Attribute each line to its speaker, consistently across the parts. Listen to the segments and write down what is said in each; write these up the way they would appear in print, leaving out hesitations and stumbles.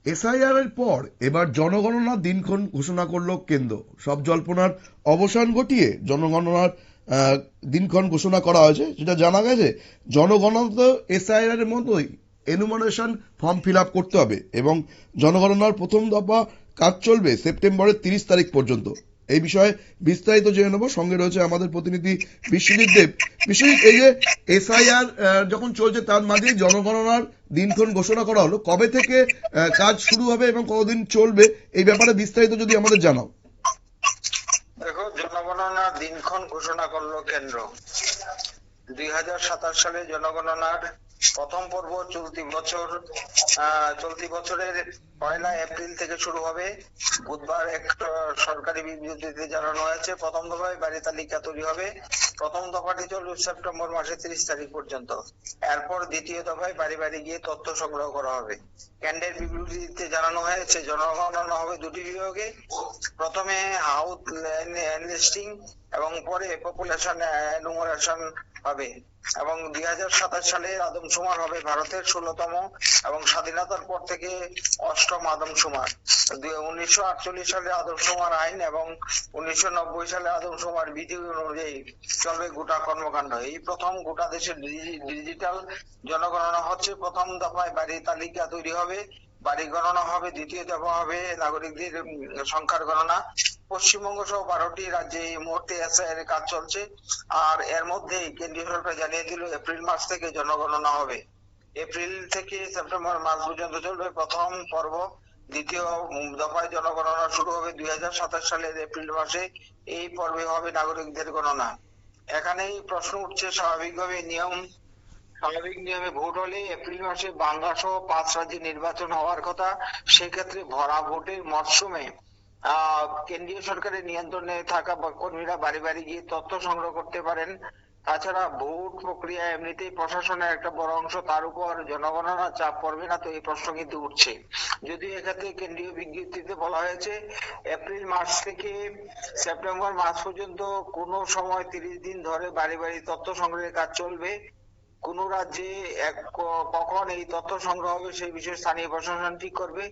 Speaker 1: SIR এর পর এবার জনগণনার দিনক্ষণ ঘোষণা করলো কেন্দ্র। সব জল্পনার অবসান ঘটিয়ে জনগণনার দিনক্ষণ ঘোষণা করা হয়েছে। যেটা জানা গেছে, জনগণনা তো এসআইআর এর মতোই এনুমারেশন ফর্ম ফিল আপ করতে হবে এবং জনগণনার প্রথম দফা কাজ চলবে সেপ্টেম্বরের 30 তারিখ পর্যন্ত। এই বিষয়ে বিস্তারিত জেনে নেব। সঙ্গে রয়েছে আমাদের প্রতিনিধি বিশ্বজিৎ দেব। বিশ্বজিৎ, এই যে এসআইআর যখন চলছে তার মাঝে জনগণনার দিনক্ষণ ঘোষণা করা হলো, কবে থেকে কাজ শুরু হবে এবং কতদিন চলবে, এই ব্যাপারে বিস্তারিত যদি আমাদের জানাও।
Speaker 2: দেখো, জনগণনার দিনক্ষণ ঘোষণা করলো কেন্দ্র। 2027 সালে জনগণনার প্রথম পর্ব চলতি বছরের 1 এপ্রিল থেকে শুরু হবে। বুধবার এক সরকারি বিবৃতিতে জানানো হয়েছে প্রথম দফায় বাড়ি তালিকা তৈরি হবে। প্রথম দফাটি চলবে সেপ্টেম্বর মাসের 30 তারিখ পর্যন্ত। এরপর দ্বিতীয় দফায় বাড়ি বাড়ি গিয়ে তথ্য সংগ্রহ করা হবে। কেন্দ্রের বিবৃতিতে জানানো হয়েছে জনগণনা হবে দুটি বিভাগে। প্রথমে হাউস লিস্টিং এবং পরে পপুলেশন এনুমারেশন হবে। এবং 2027 সালে আদমশুমার হবে ভারতের 16তম এবং স্বাধীনতার পর থেকে 8ম আদমশুমার। 1948 সালে আদমশুমার আইন এবং 1990 সালে আদমশুমার বিধি অনুযায়ী চলবে গোটা কর্মকাণ্ড। এই প্রথম গোটা দেশের ডিজিটাল জনগণনা হচ্ছে। প্রথম দফায় বাড়ি তালিকা তৈরি হবে, বাড়ি গণনা হবে। দ্বিতীয় দফা হবে নাগরিকদের সংখ্যার গণনা। পশ্চিমবঙ্গ সহ 12টি রাজ্যে এই মুহূর্তে এসআইআর এর কাজ চলছে। আর এর মধ্যে কেন্দ্রীয় সরকার জানিয়ে দিল এপ্রিল মাস থেকে জনগণনা হবে। এপ্রিল থেকে সেপ্টেম্বর মাস পর্যন্ত চলবে প্রথম পর্ব। দ্বিতীয় দফায় জনগণনা শুরু হবে 2027 সালের এপ্রিল মাসে। এই পর্বে হবে নাগরিকদের গণনা। এখানেই প্রশ্ন উঠছে, স্বাভাবিক নিয়মে ভোট হলে এপ্রিল মাসে বাংলা সহ 5 রাজ্যে নির্বাচন হওয়ার কথা। সেক্ষেত্রে ভরা ভোটের মরশুমে কেন্দ্রীয় সরকারের নিয়ন্ত্রণে থাকা কর্মীরা বাড়ি বাড়ি গিয়ে তথ্য সংগ্রহ করতে পারেন। তাছাড়া ভোট প্রক্রিয়া এমনিতেই প্রশাসনের একটা বড় অংশ, তার উপর জনগণনা চাপ পড়বে না, তো এই প্রশ্ন কিন্তু উঠছে। যদিও এক্ষেত্রে কেন্দ্রীয় বিজ্ঞপ্তিতে বলা হয়েছে এপ্রিল মাস থেকে সেপ্টেম্বর মাস পর্যন্ত কোনো সময় 30 দিন ধরে বাড়ি বাড়ি তথ্য সংগ্রহের কাজ চলবে। কোন রাজ্যে কখন এই তথ্য সংগ্রহ হবে সেই বিষয়ে স্থানীয় প্রশাসন ঠিক করবে।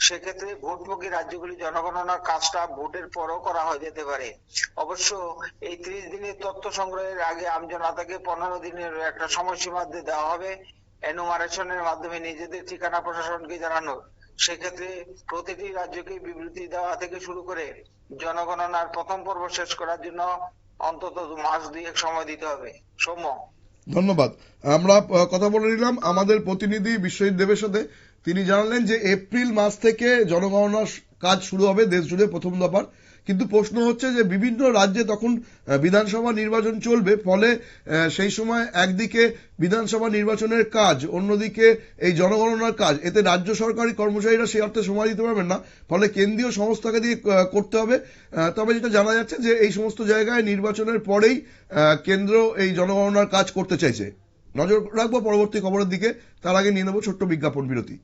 Speaker 2: সেক্ষেত্রে ভোটমুখী রাজ্যগুলি জনগণনার কাজটা ভোটের পরও করা হয়ে যেতে পারে। অবশ্য এই 30 দিনের তথ্য সংগ্রহের আগে আমজনতাকে 15 দিনের একটা সময়সীমা দেওয়া হবে এনুমারেশনের মাধ্যমে নিজেদের ঠিকানা প্রশাসনকে জানানো। সেক্ষেত্রে প্রতিটি রাজ্যকে বিবৃতি দেওয়া থেকে শুরু করে জনগণনার প্রথম পর্ব শেষ করার জন্য অন্তত মাস 2 সময় দিতে হবে। সৌম্য,
Speaker 1: ধন্যবাদ। আমরা কথা বলে নিলাম আমাদের প্রতিনিধি বিশ্বজিৎ দেবের সাথে। তিনি জানালেন যে এপ্রিল মাস থেকে জনগণনার কাজ শুরু হবে দেশ জুড়ে প্রথম দফার। কিন্তু প্রশ্ন হচ্ছে যে বিভিন্ন রাজ্যে তখন বিধানসভা নির্বাচন চলবে, ফলে সেই সময় একদিকে বিধানসভা নির্বাচনের কাজ, অন্যদিকে এই জনগণনার কাজ, এতে রাজ্য সরকারি কর্মচারীরা সেই অর্থে সময় দিতে পারবেন না, ফলে কেন্দ্রীয় সংস্থাকে দিয়ে করতে হবে। তবে যেটা জানা যাচ্ছে যে এই সমস্ত জায়গায় নির্বাচনের পরেই কেন্দ্র এই জনগণনার কাজ করতে চাইছে। নজর রাখবো পরবর্তী খবরের দিকে। তার আগে নিয়ে নেব ছোট্ট বিজ্ঞাপন বিরতি।